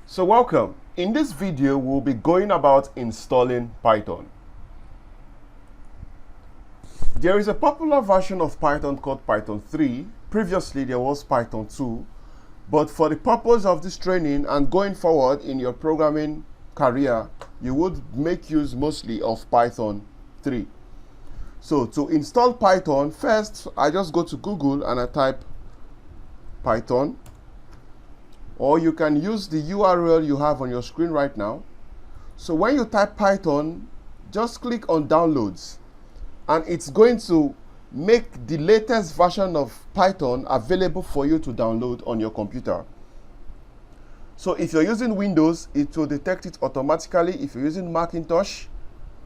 So welcome. In this video, we'll be going about installing Python. There is a popular version of Python called Python 3. Previously, there was Python 2. But for the purpose of this training and going forward in your programming career, you would make use mostly of Python 3. So to install Python, first, I just go to Google and I type Python. Or you can use the URL you have on your screen right now. So when you type Python, just click on downloads and it's going to make the latest version of Python available for you to download on your computer. So if you're using Windows, it will detect it automatically. If you're using Macintosh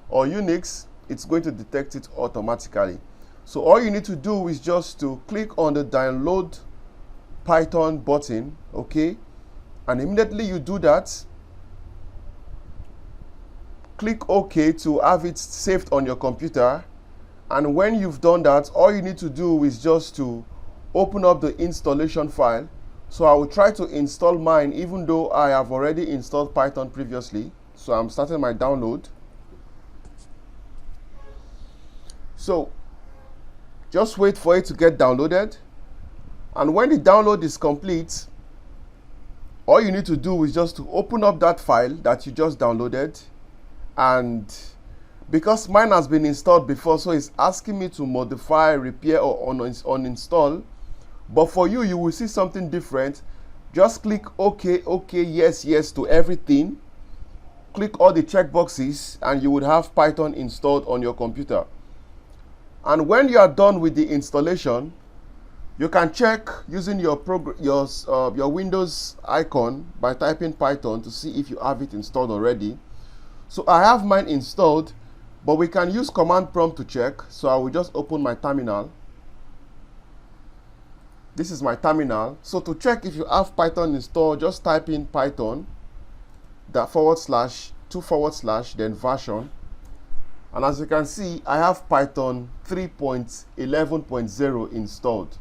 or Unix, it's going to detect it automatically. So all you need to do is just to click on the download Python button, okay, and immediately you do that, click OK to have it saved on your computer. And when you've done that, all you need to do is just to open up the installation file. So I will try to install mine even though I have already installed Python previously. So I'm starting my download. So just wait for it to get downloaded. And when the download is complete, all you need to do is just to open up that file that you just downloaded. And because mine has been installed before, so it's asking me to modify, repair, or uninstall. But for you, you will see something different. Just click OK, OK, yes, yes to everything. Click all the checkboxes and you would have Python installed on your computer. And when you are done with the installation, you can check using your Windows icon by typing Python to see if you have it installed already. So I have mine installed, but we can use command prompt to check. So I will just open my terminal. This is my terminal. So to check if you have Python installed, just type in Python, that /2/ then version. And as you can see, I have Python 3.11.0 installed.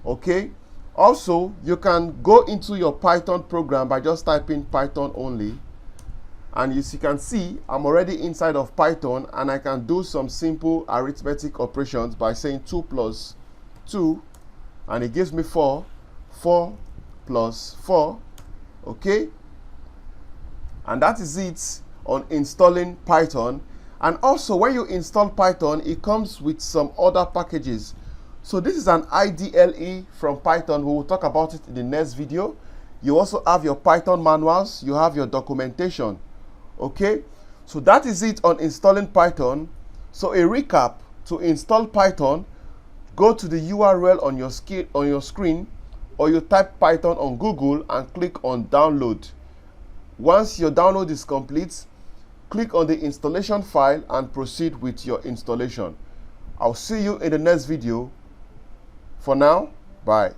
Okay, also you can go into your Python program by just typing Python only, and as you can see, I'm already inside of Python and I can do some simple arithmetic operations by saying 2 + 2 and it gives me 4, 4 + 4. Okay, and that is it on installing Python. And also when you install Python, it comes with some other packages. So this is an IDLE from Python. We will talk about it in the next video. You also have your Python manuals. You have your documentation. Okay, so that is it on installing Python. So a recap: to install Python, go to the URL on your screen, or you type Python on Google and click on download. Once your download is complete, click on the installation file and proceed with your installation. I'll see you in the next video. For now, bye.